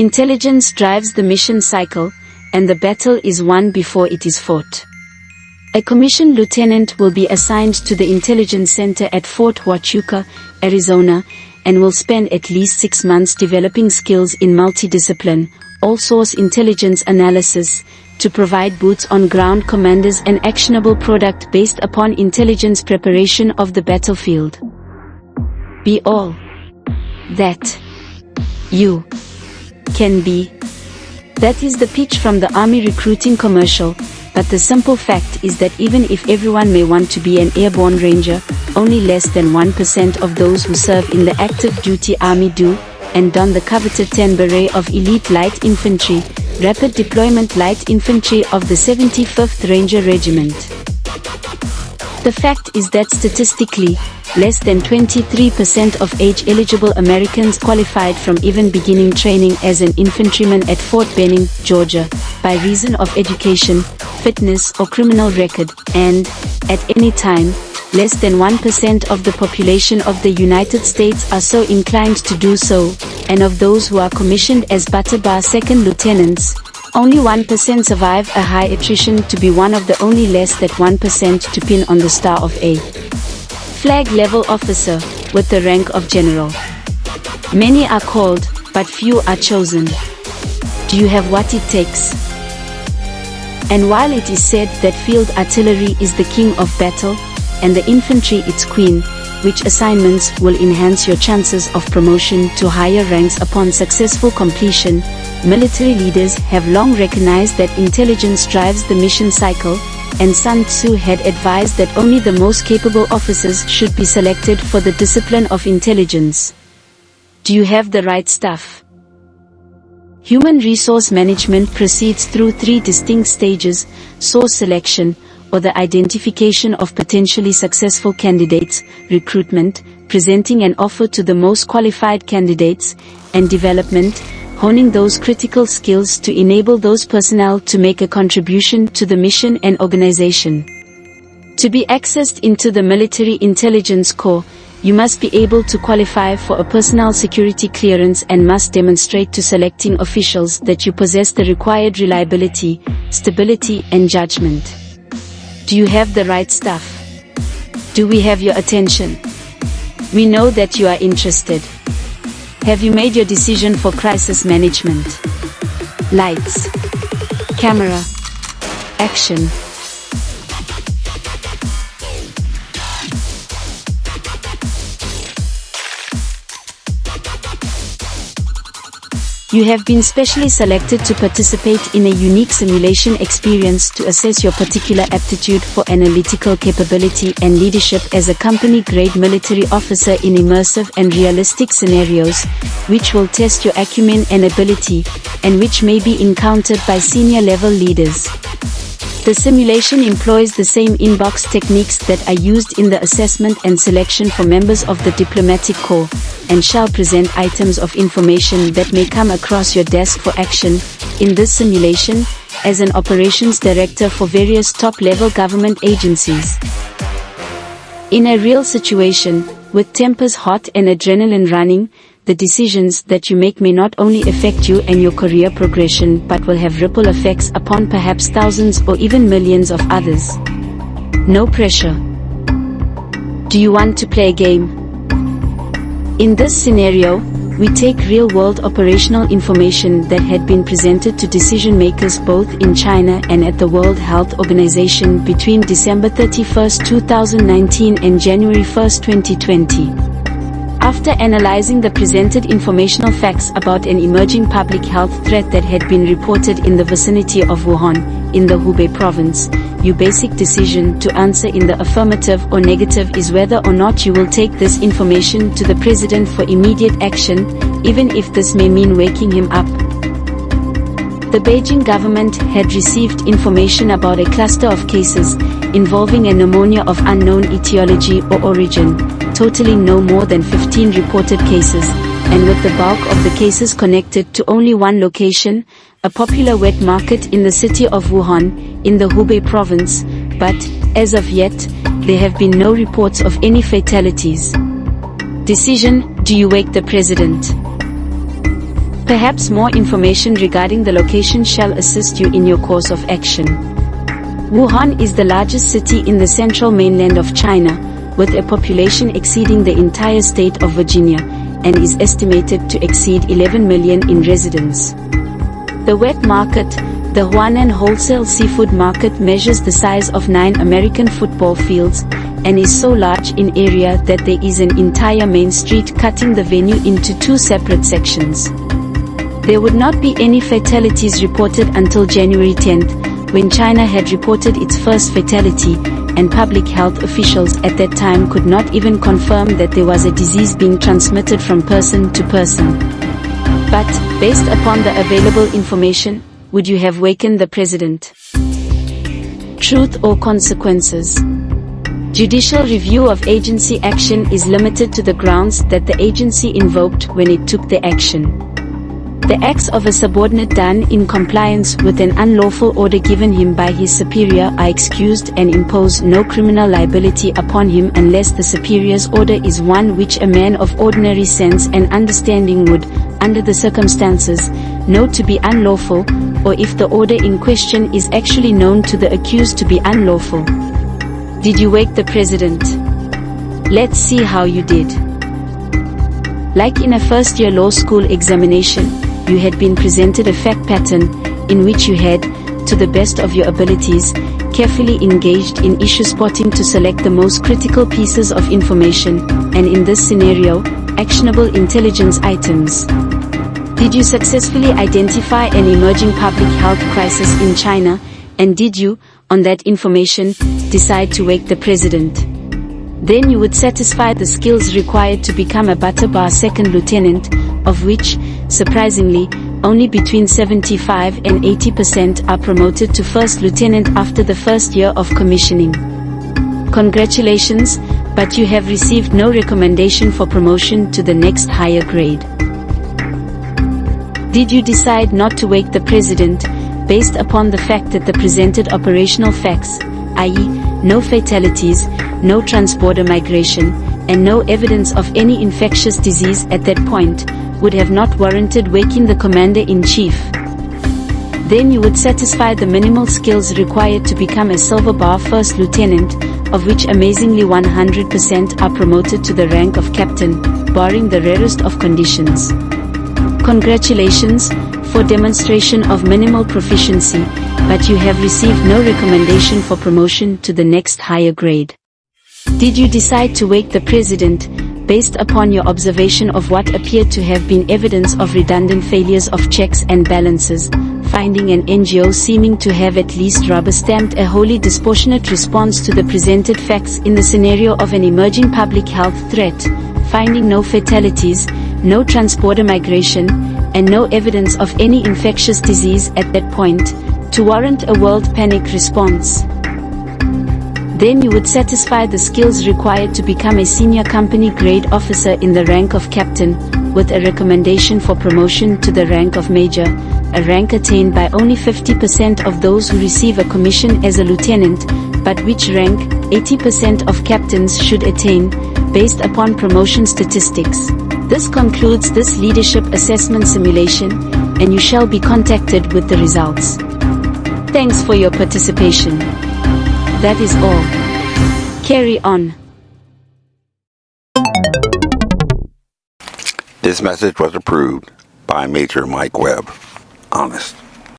Intelligence drives the mission cycle, and the battle is won before it is fought. A commissioned lieutenant will be assigned to the Intelligence Center at Fort Huachuca, Arizona, and will spend at least 6 months developing skills in multidiscipline, all-source intelligence analysis, to provide boots-on-ground commanders an actionable product based upon intelligence preparation of the battlefield. Be all that you can be. That is the pitch from the Army recruiting commercial, but the simple fact is that even if everyone may want to be an airborne ranger, only less than 1% of those who serve in the active duty Army do, and don the coveted 10 beret of elite light infantry, rapid deployment light infantry of the 75th Ranger Regiment. The fact is that statistically, less than 23% of age-eligible Americans qualified from even beginning training as an infantryman at Fort Benning, Georgia, by reason of education, fitness or criminal record, and, at any time, less than 1% of the population of the United States are so inclined to do so, and of those who are commissioned as Butterbar second lieutenants, only 1% survive a high attrition to be one of the only less than 1% to pin on the star of a flag-level officer, with the rank of general. Many are called, but few are chosen. Do you have what it takes? And while it is said that field artillery is the king of battle, and the infantry its queen, which assignments will enhance your chances of promotion to higher ranks upon successful completion, military leaders have long recognized that intelligence drives the mission cycle, and Sun Tzu had advised that only the most capable officers should be selected for the discipline of intelligence. Do you have the right stuff? Human resource management proceeds through 3 distinct stages: source selection, or the identification of potentially successful candidates, recruitment, presenting an offer to the most qualified candidates, and development, honing those critical skills to enable those personnel to make a contribution to the mission and organization. To be accessed into the Military Intelligence Corps, you must be able to qualify for a personal security clearance and must demonstrate to selecting officials that you possess the required reliability, stability and judgment. Do you have the right stuff? Do we have your attention? We know that you are interested. Have you made your decision for crisis management? Lights, camera, action. You have been specially selected to participate in a unique simulation experience to assess your particular aptitude for analytical capability and leadership as a company-grade military officer in immersive and realistic scenarios, which will test your acumen and ability, and which may be encountered by senior-level leaders. The simulation employs the same in-box techniques that are used in the assessment and selection for members of the diplomatic corps, and shall present items of information that may come across your desk for action. In this simulation, as an operations director for various top-level government agencies. In a real situation, with tempers hot and adrenaline running, the decisions that you make may not only affect you and your career progression but will have ripple effects upon perhaps thousands or even millions of others. No pressure. Do you want to play a game? In this scenario, we take real-world operational information that had been presented to decision-makers both in China and at the World Health Organization between December 31, 2019 and January 1, 2020. After analyzing the presented informational facts about an emerging public health threat that had been reported in the vicinity of Wuhan, in the Hubei province, your basic decision to answer in the affirmative or negative is whether or not you will take this information to the president for immediate action, even if this may mean waking him up. The Beijing government had received information about a cluster of cases involving a pneumonia of unknown etiology or origin, totaling no more than 15 reported cases, and with the bulk of the cases connected to only one location, a popular wet market in the city of Wuhan, in the Hubei province, but, as of yet, there have been no reports of any fatalities. Decision: do you wake the president? Perhaps more information regarding the location shall assist you in your course of action. Wuhan is the largest city in the central mainland of China, with a population exceeding the entire state of Virginia, and is estimated to exceed 11 million in residents. The wet market, the Huanan Wholesale Seafood Market, measures the size of 9 American football fields, and is so large in area that there is an entire main street cutting the venue into 2 separate sections. There would not be any fatalities reported until January 10th, when China had reported its first fatality, and public health officials at that time could not even confirm that there was a disease being transmitted from person to person. But, based upon the available information, would you have wakened the president? Truth or consequences? Judicial review of agency action is limited to the grounds that the agency invoked when it took the action. The acts of a subordinate done in compliance with an unlawful order given him by his superior are excused and impose no criminal liability upon him unless the superior's order is one which a man of ordinary sense and understanding would, under the circumstances, know to be unlawful, or if the order in question is actually known to the accused to be unlawful. Did you wake the president? Let's see how you did. Like in a first-year law school examination, you had been presented a fact pattern, in which you had, to the best of your abilities, carefully engaged in issue spotting to select the most critical pieces of information, and in this scenario, actionable intelligence items. Did you successfully identify an emerging public health crisis in China, and did you, on that information, decide to wake the president? Then you would satisfy the skills required to become a Butterbar second lieutenant, of which, surprisingly, only between 75 and 80% are promoted to first lieutenant after the first year of commissioning. Congratulations, but you have received no recommendation for promotion to the next higher grade. Did you decide not to wake the president, based upon the fact that the presented operational facts, i.e., no fatalities, no transborder migration, and no evidence of any infectious disease at that point, would have not warranted waking the commander-in-chief? Then you would satisfy the minimal skills required to become a silver bar first lieutenant, of which amazingly 100% are promoted to the rank of captain, barring the rarest of conditions. Congratulations, for demonstration of minimal proficiency, but you have received no recommendation for promotion to the next higher grade. Did you decide to wake the president, based upon your observation of what appeared to have been evidence of redundant failures of checks and balances, finding an NGO seeming to have at least rubber-stamped a wholly disproportionate response to the presented facts in the scenario of an emerging public health threat, finding no fatalities, no transborder migration, and no evidence of any infectious disease at that point, to warrant a world panic response? Then you would satisfy the skills required to become a senior company grade officer in the rank of captain, with a recommendation for promotion to the rank of major, a rank attained by only 50% of those who receive a commission as a lieutenant, but which rank 80% of captains should attain, based upon promotion statistics. This concludes this leadership assessment simulation, and you shall be contacted with the results. Thanks for your participation. That is all. Carry on. This message was approved by Major Mike Webb. Honest.